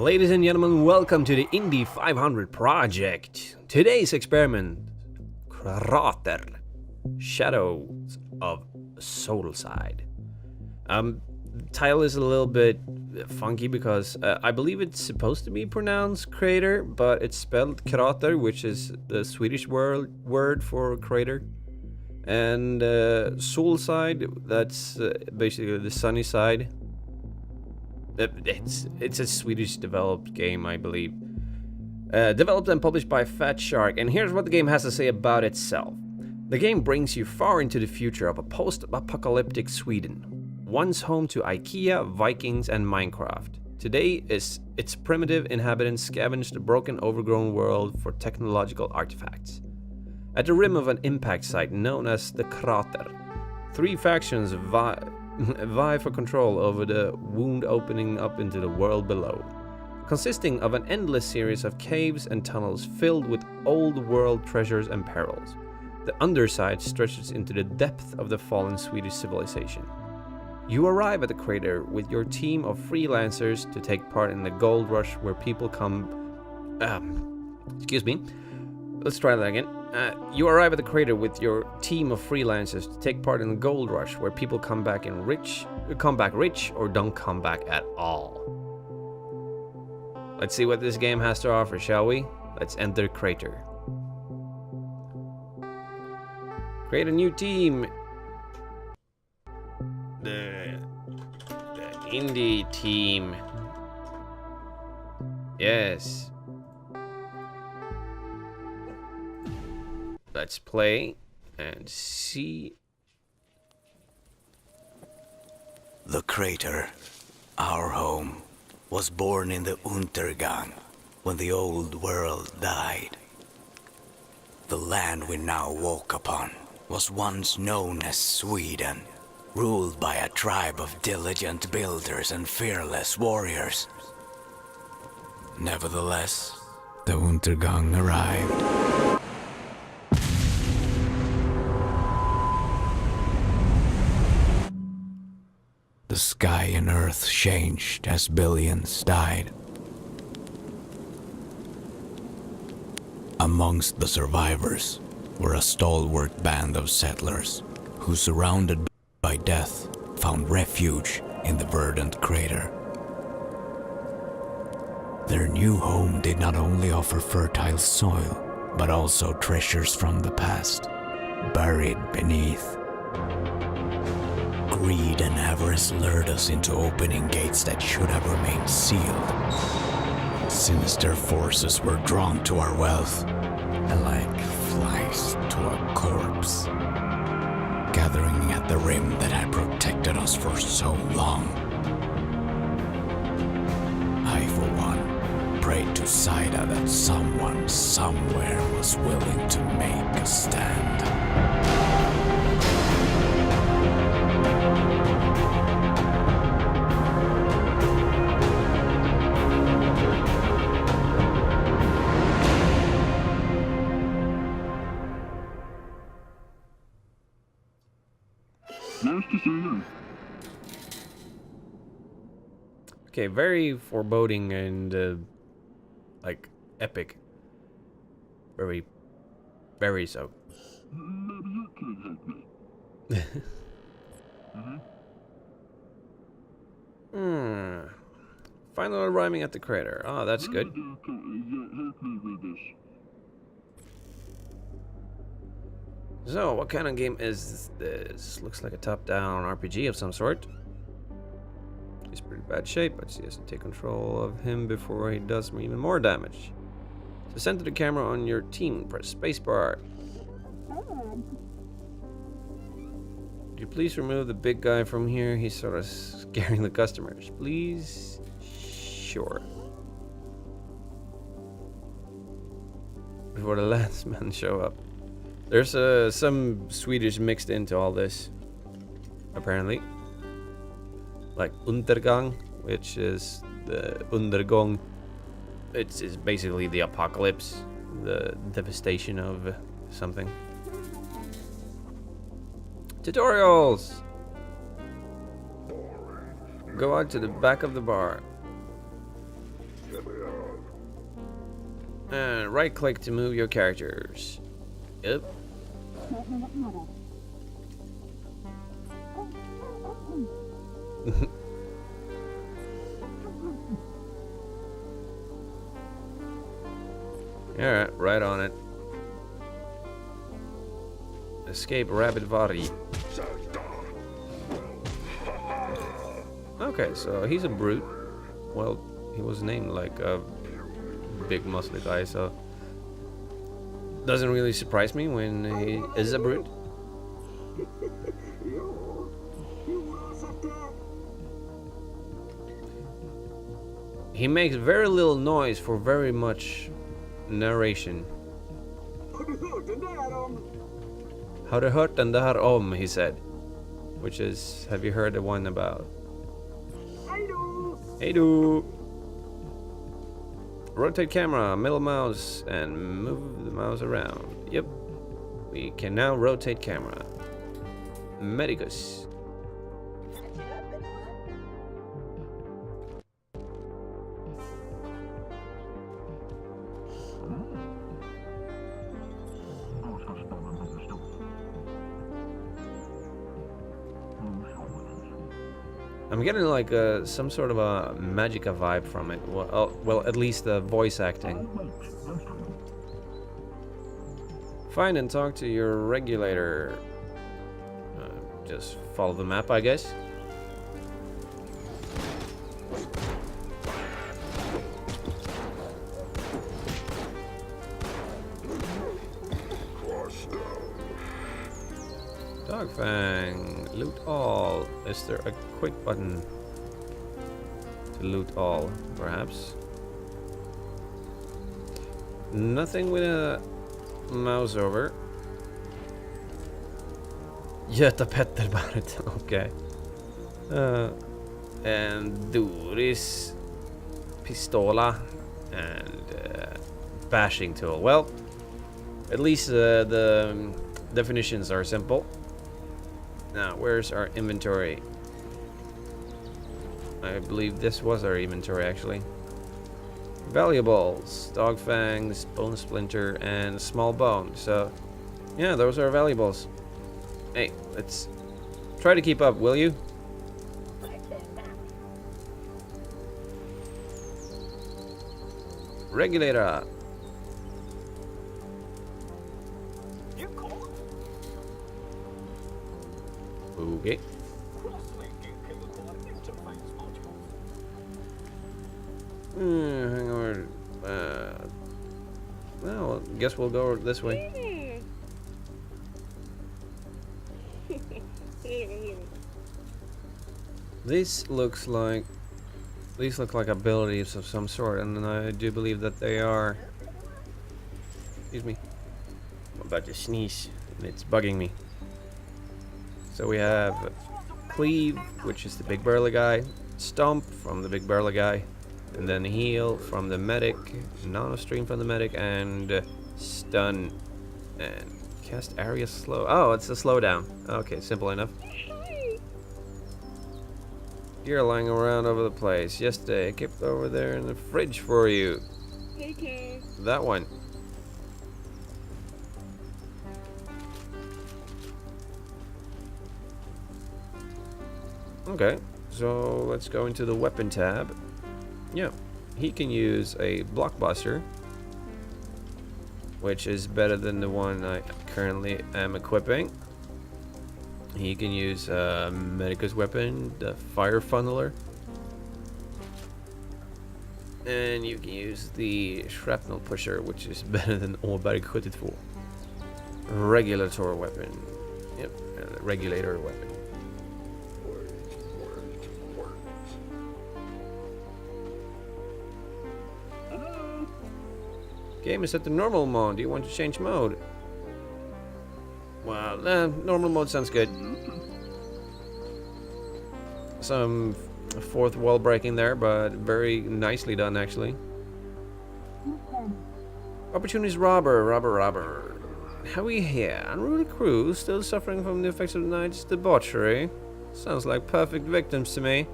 Ladies and gentlemen, welcome to the Indy 500 project. Today's experiment, Krater, Shadows of Soulside. The title is a little bit funky because I believe it's supposed to be pronounced Krater, but it's spelled Krater, which is the Swedish word for crater. And Soulside, that's basically the sunny side. It's a Swedish developed game, I believe. Developed and published by Fat Shark, and here's what the game has to say about itself. The game brings you far into the future of a post-apocalyptic Sweden, once home to IKEA, Vikings, and Minecraft. Today, its primitive inhabitants scavenge the broken, overgrown world for technological artifacts. At the rim of an impact site known as the Krater, three factions vie for control over the wound opening up into the world below, consisting of an endless series of caves and tunnels filled with old world treasures and perils. The underside stretches into the depth of the fallen Swedish civilization. You arrive at the crater with your team of freelancers to take part in the gold rush where people You arrive at the crater with your team of freelancers to take part in the gold rush where people come back rich or don't come back at all. Let's see what this game has to offer, shall we? Let's enter Krater. Create a new team. The indie team. Yes. Let's play and see. The Krater, our home, was born in the Untergang when the old world died. The land we now walk upon was once known as Sweden, ruled by a tribe of diligent builders and fearless warriors. Nevertheless, the Untergang arrived. The sky and earth changed as billions died. Amongst the survivors were a stalwart band of settlers who, surrounded by death, found refuge in the verdant crater. Their new home did not only offer fertile soil, but also treasures from the past, buried beneath. Greed and avarice lured us into opening gates that should have remained sealed. Sinister forces were drawn to our wealth, like flies to a corpse, gathering at the rim that had protected us for so long. I, for one, prayed to Saida that someone somewhere was willing to make a stand. Okay, very foreboding and like epic. Very so. Maybe you can help me. Finally arriving at the crater. Oh, that's good. Maybe you can help me with this. So, what kind of game is this? Looks like a top-down RPG of some sort. He's pretty bad shape, but she has to take control of him before he does even more damage. To center the camera on your team, press spacebar. Could you please remove the big guy from here? He's sort of scaring the customers. Please? Sure. Before the last men show up. There's some Swedish mixed into all this, apparently. Like Untergang, which is the Undergång. It's basically the apocalypse, the devastation of something. Tutorials! Go out to the back of the bar. The And right click to move your characters. Yep. Alright, right on it. Escape Rabbit Vari. Okay, so he's a brute. Well, he was named like a big muscly guy, so doesn't really surprise me when he is a brute. He makes very little noise for very much narration. How det hört den där om, he said. Which is, have you heard the one about? Hey do. Rotate camera, middle mouse, and move the mouse around. Yep. We can now rotate camera. Medicus. I'm getting like some sort of a Magica vibe from it. Well, at least the voice acting. Find and talk to your regulator. Just follow the map, I guess. Dogfang, loot all. Is there a quick button to loot all, perhaps? Nothing with a mouse over. Göta Petterbarret, okay. And Doris Pistola and bashing tool. Well, at least the definitions are simple. Now, where's our inventory? I believe this was our inventory, actually. Valuables, dog fangs, bone splinter, and small bone. So, yeah, those are valuables. Hey, let's try to keep up, will you? Regulator. Okay. Hang on. Well, guess we'll go this way. These look like abilities of some sort, and I do believe that they are. Excuse me. I'm about to sneeze. It's bugging me. So we have Cleave, which is the big burly guy, Stomp from the big burly guy, and then Heal from the medic, Nano Stream from the medic, and Stun and Cast Area Slow. Oh, it's a slowdown. Okay, simple enough. You're lying around over the place. Yesterday, I kept over there in the fridge for you. Okay. That one. Okay, so let's go into the weapon tab. Yeah, he can use a blockbuster, which is better than the one I currently am equipping. He can use Medicus weapon, the fire funneler, and you can use the shrapnel pusher, which is better than Åberg 72. Regulator weapon. Yep, regulator weapon. Game is set to normal mode. Do you want to change mode? Well, normal mode sounds good. Some fourth wall breaking there, but very nicely done, actually. Opportunities robber. How are we here? Unruly crew still suffering from the effects of the night's debauchery. Sounds like perfect victims to me.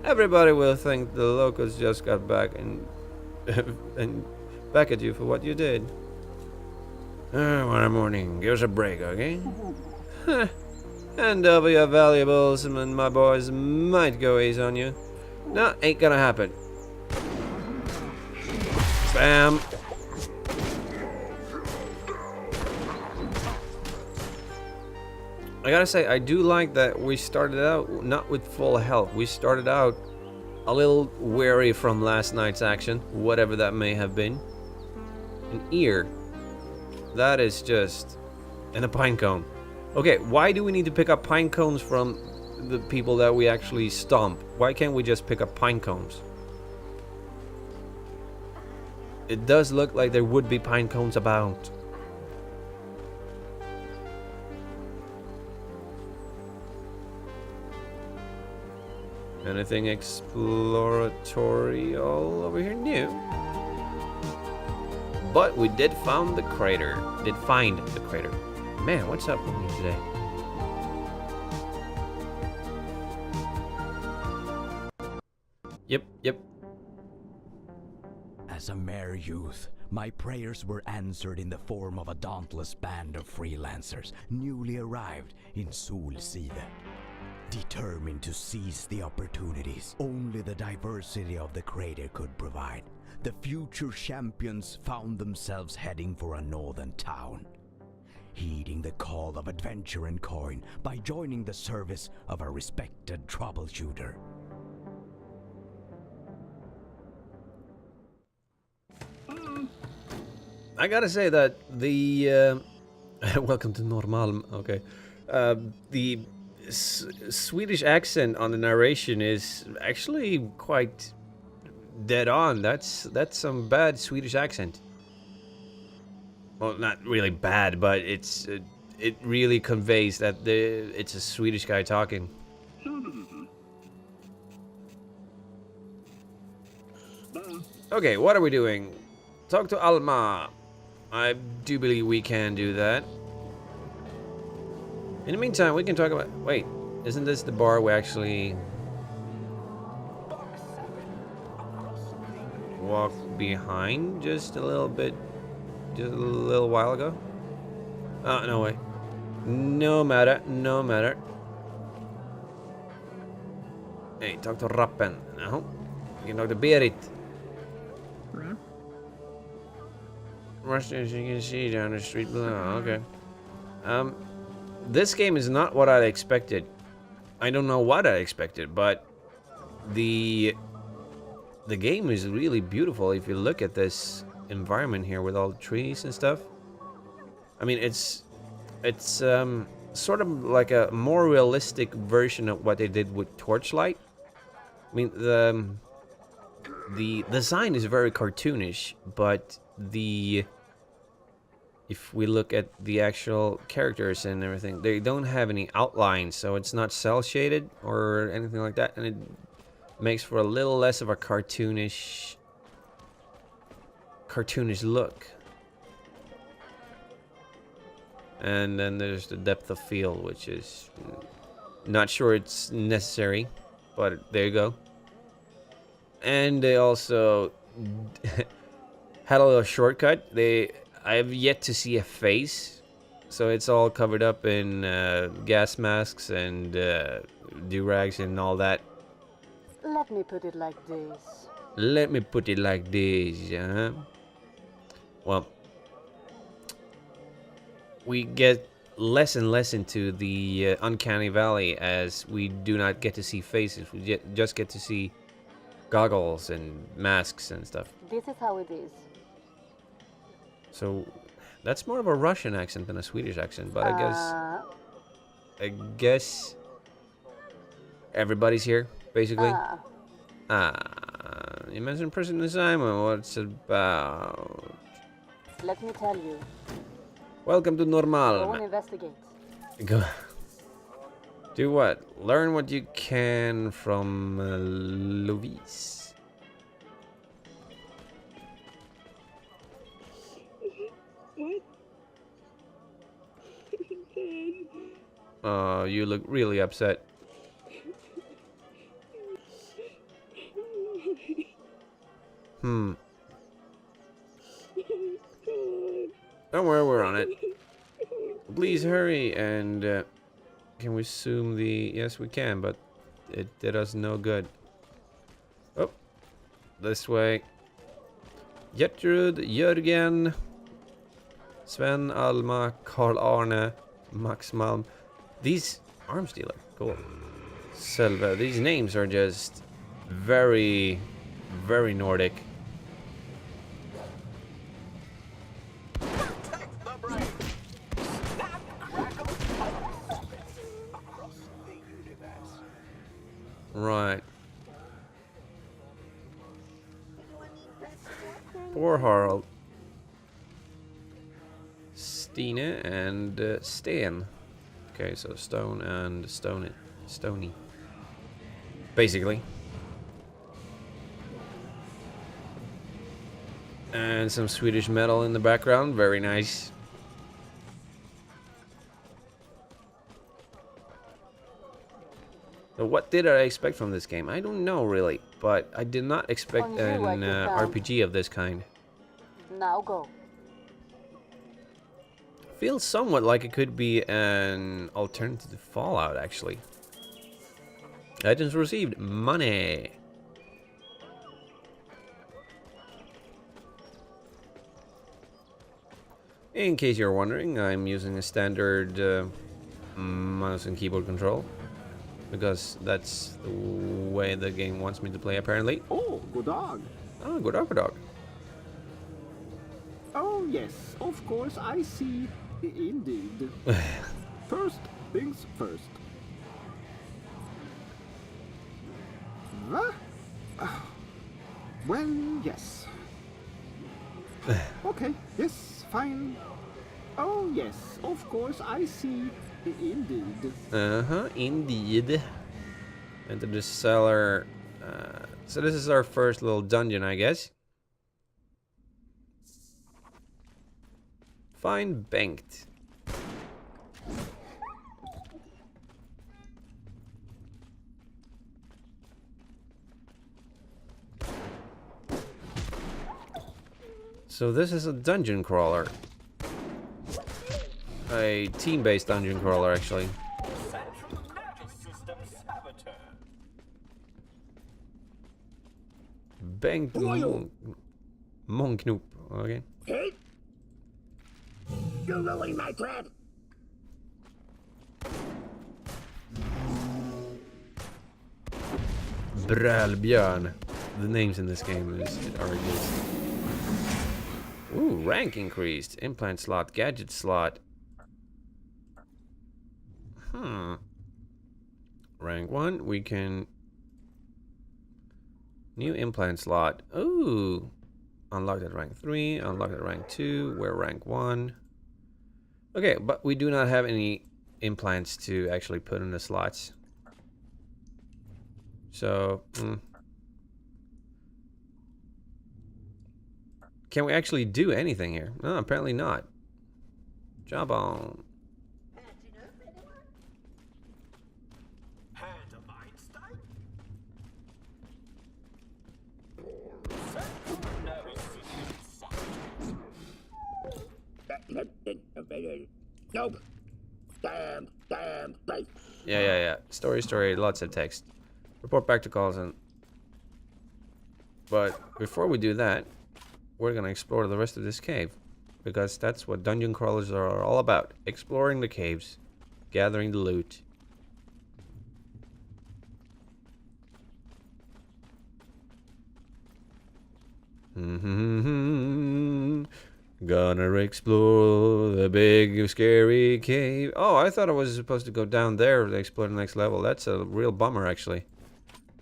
Everybody will think the locals just got back and back at you for what you did. What a morning. Give us a break, okay? Hand over your valuables and my boys might go easy on you. No, ain't gonna happen. Bam. I gotta say, I do like that we started out not with full health. We started out a little weary from last night's action, whatever that may have been. An ear. That is just... And a pine cone. Okay, why do we need to pick up pine cones from the people that we actually stomp? Why can't we just pick up pine cones? It does look like there would be pine cones about. Anything exploratory all over here? No. But we did find the crater. Man, what's up with me today? Yep. As a mere youth, my prayers were answered in the form of a dauntless band of freelancers newly arrived in Solside. Determined to seize the opportunities only the diversity of the crater could provide, the future champions found themselves heading for a northern town, heeding the call of adventure and coin by joining the service of a respected troubleshooter. I gotta say that the welcome to Normal. Okay, the Swedish accent on the narration is actually quite dead on. That's some bad Swedish accent. Well, not really bad, but it really conveys that it's a Swedish guy talking. Okay, what are we doing? Talk to Alma. I do believe we can do that. In the meantime, we can talk about... Wait, isn't this the bar we actually... walked behind just a little bit... just a little while ago? Oh, no way. No matter. Hey, talk to Rappen. No. You can talk to Berit. Rush as you can see down the street below. Okay. This game is not what I expected. I don't know what I expected, but the game is really beautiful if you look at this environment here with all the trees and stuff. I mean, it's sort of like a more realistic version of what they did with Torchlight. I mean, the design is very cartoonish, but if we look at the actual characters and everything, they don't have any outlines, so it's not cel shaded or anything like that, and it makes for a little less of a cartoonish look. And then there's the depth of field, which is not sure it's necessary, but there you go. And they also had a little shortcut. I have yet to see a face, so it's all covered up in gas masks and do-rags and all that. Let me put it like this. Well, we get less and less into the uncanny valley as we do not get to see faces. We just get to see goggles and masks and stuff. This is how it is. So that's more of a Russian accent than a Swedish accent, but I guess everybody's here, basically. You mentioned President Simon. What's it about? Let me tell you. Welcome to Normal. Go and investigate. Go. Do what? Learn what you can from Louise. Oh, you look really upset. Don't worry, we're on it. Please hurry. And can we zoom the... Yes, we can, but it did us no good. Oh, this way. Gertrud, Jörgen, Sven, Alma, Karl Arne, Max Malm. These... Arms dealer. Cool. Selva. These names are just very, very Nordic. Right. Poor Harald. Stine and Sten. Okay, so stone and stony. Basically. And some Swedish metal in the background. Very nice. So what did I expect from this game? I don't know really, but I did not expect an RPG of this kind. Now go. Feels somewhat like it could be an alternative to Fallout, actually. Items received. Money. In case you're wondering, I'm using a standard mouse and keyboard control. Because that's the way the game wants me to play, apparently. Oh, good dog. Oh, good dog, good dog. Oh, yes, of course, I see. Indeed. First things first. Huh? Well, yes. Okay, yes, fine. Oh, yes, of course, I see. Indeed. Uh-huh, indeed. Enter the cellar. So this is our first little dungeon, I guess. Find Bengt. So this is a dungeon crawler. A team-based dungeon crawler, actually. Bengt Monknoop. Okay. Hey! You're ruining my plan! Brälbjörn. The names in this game are just... Ooh, rank increased. Implant slot, gadget slot. Rank 1, we can... New implant slot. Ooh. Unlocked at rank 3, unlocked at rank 2, we're rank 1. Okay, but we do not have any implants to actually put in the slots. So, can we actually do anything here? No, apparently not. Job on. Nope. Damn. Yeah. Story. Lots of text. Report back to Carlson. But before we do that, we're gonna explore the rest of this cave. Because that's what dungeon crawlers are all about. Exploring the caves. Gathering the loot. Gonna explore the big scary cave. Oh, I thought I was supposed to go down there to explore the next level. That's a real bummer, actually.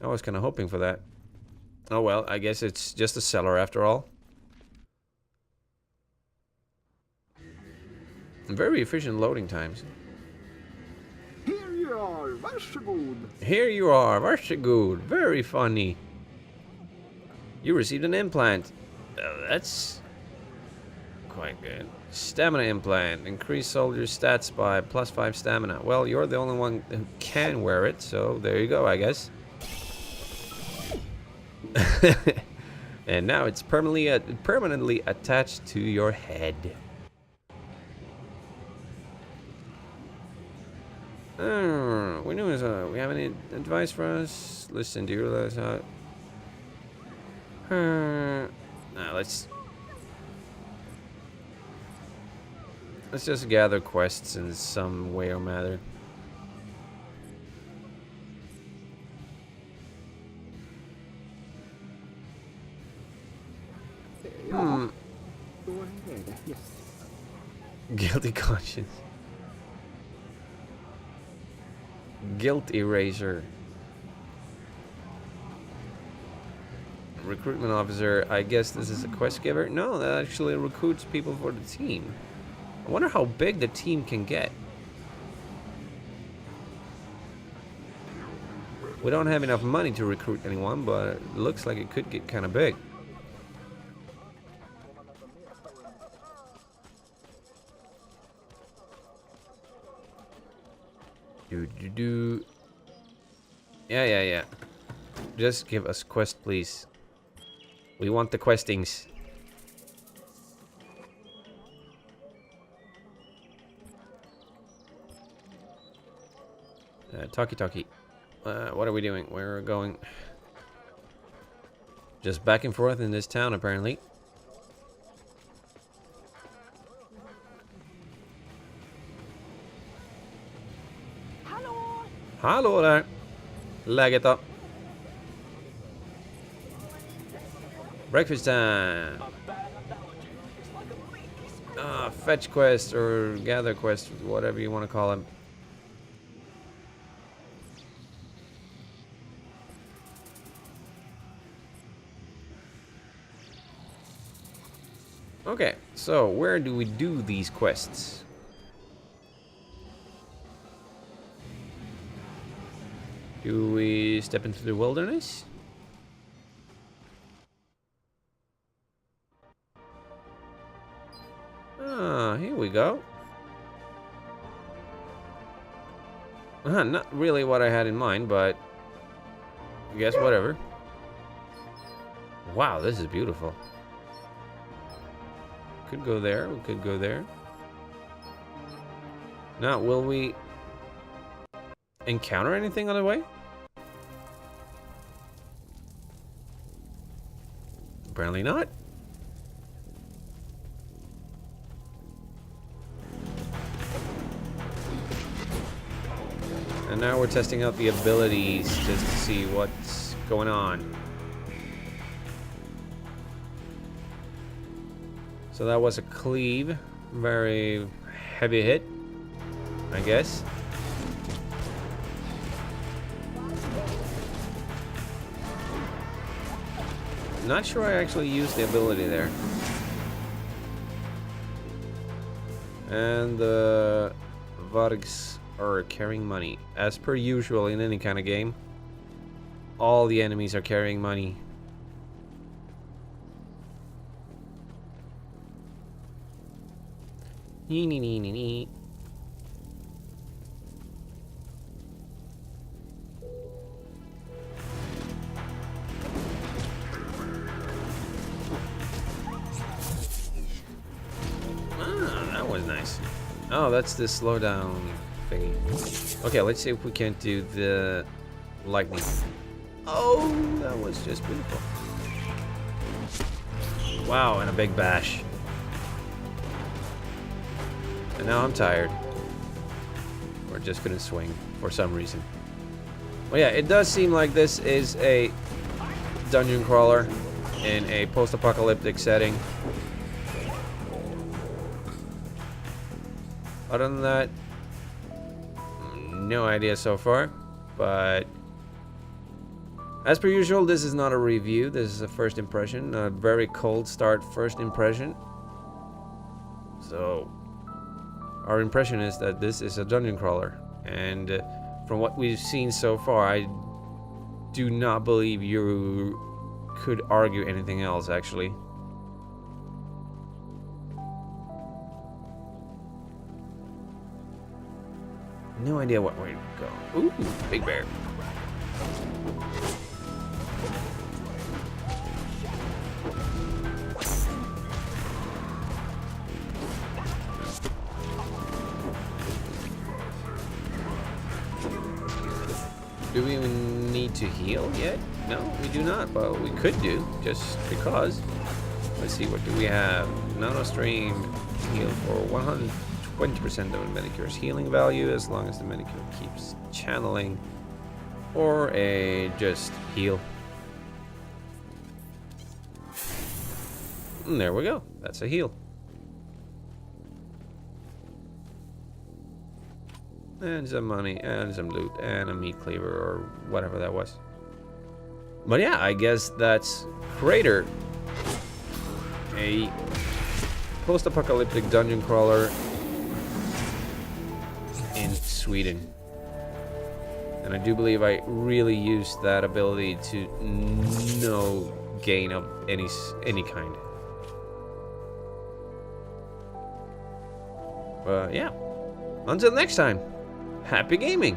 I was kind of hoping for that. Oh well, I guess it's just a cellar after all. Very efficient loading times. Here you are, varsågod. Here you are, varsågod. Very funny. You received an implant. That's quite good. Stamina implant. Increase soldier stats by +5 stamina. Well, you're the only one who can wear it, so there you go, I guess. And now it's permanently attached to your head. We knew we have any advice for us? Listen, do you realize how? Let's just gather quests in some way or matter. Ja. Då är det. Yes. Guilty conscience. Guilt eraser. Recruitment officer. I guess this is a quest giver. No, that actually recruits people for the team. I wonder how big the team can get. We don't have enough money to recruit anyone, but it looks like it could get kind of big. Yeah. Just give us quest, please. We want the questings. Talkie. What are we doing? We're going just back and forth in this town, apparently. Hallå där! Läget då? Breakfast time! Fetch quest or gather quest, whatever you want to call them. Okay, so where do we do these quests? Do we step into the wilderness? Ah, here we go. Not really what I had in mind, but I guess whatever. Wow, this is beautiful. Could go there, we could go there. Now, will we encounter anything on the way? Apparently not. And now we're testing out the abilities just to see what's going on. So that was a cleave. Very heavy hit, I guess. Not sure I actually used the ability there. And the Vargs are carrying money. As per usual in any kind of game, all the enemies are carrying money. Nee. That was nice. Oh, that's the slowdown thingy. Okay, let's see if we can't do the lightning. Oh, that was just beautiful. Wow, and a big bash. And now I'm tired. We're just gonna swing for some reason. Well, yeah, it does seem like this is a dungeon crawler in a post-apocalyptic setting. Other than that, no idea so far. But as per usual, this is not a review. This is a first impression. A very cold start first impression. So our impression is that this is a dungeon crawler, and from what we've seen so far, I do not believe you could argue anything else, actually. No idea what way to go. Ooh, big bear. Do we even need to heal yet? No, we do not, but we could do, just because. Let's see, what do we have? Nano Stream, heal for 120% of a Medicure's healing value, as long as the Medicure keeps channeling. Or a just heal. And there we go, that's a heal. And some money, and some loot, and a meat cleaver, or whatever that was. But yeah, I guess that's Krater. A post-apocalyptic dungeon crawler in Sweden. And I do believe I really used that ability to no gain of any kind. But yeah, until next time. Happy gaming!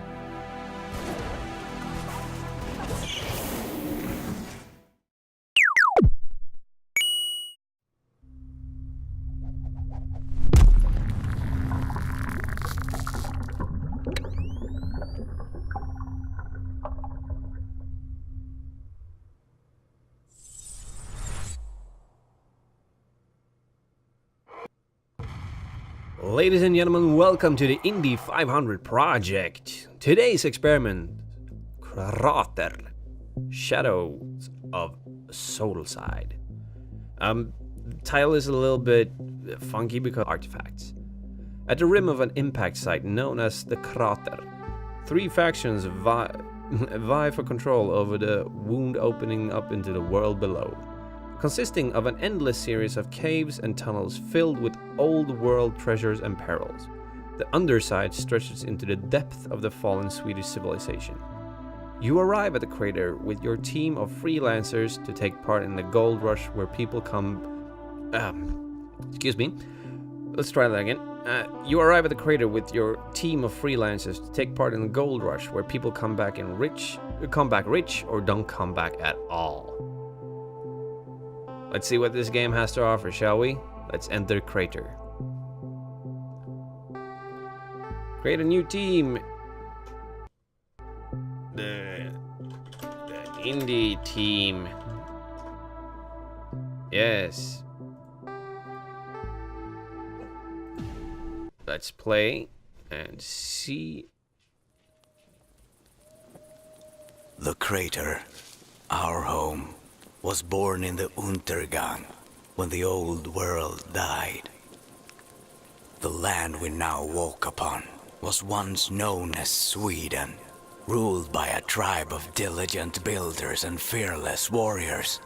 Ladies and gentlemen, welcome to the Indy 500 project. Today's experiment, Krater, Shadows of Soulside. The title is a little bit funky because artifacts. At the rim of an impact site known as the Krater, three factions vie for control over the wound opening up into the world below, consisting of an endless series of caves and tunnels filled with old world treasures and perils. The underside stretches into the depth of the fallen Swedish civilization. You arrive at the crater with your team of freelancers to take part in the gold rush where people come... excuse me. Let's try that again. You arrive at the crater with your team of freelancers to take part in the gold rush where people come back rich or don't come back at all. Let's see what this game has to offer, shall we? Let's enter Krater. Create a new team. The indie team. Yes. Let's play and see. The Krater, our home, was born in the Untergang when the old world died. The land we now walk upon was once known as Sweden, ruled by a tribe of diligent builders and fearless warriors.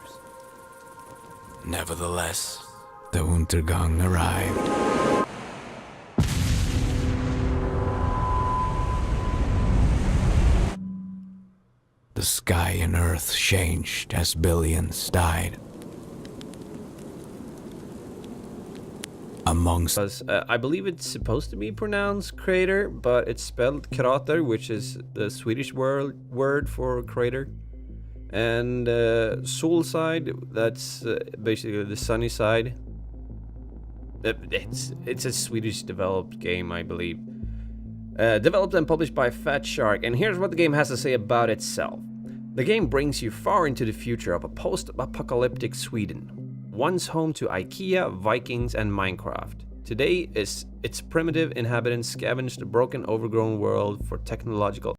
Nevertheless, the Untergang arrived. The sky and earth changed as billions died. Amongst I believe it's supposed to be pronounced crater, but it's spelled krater, which is the Swedish word for crater. And Solside, that's basically the sunny side. It's a Swedish developed game, I believe. Developed and published by Fat Shark, and here's what the game has to say about itself. The game brings you far into the future of a post-apocalyptic Sweden, once home to IKEA, Vikings, and Minecraft. Today, its primitive inhabitants scavenge the broken, overgrown world for technological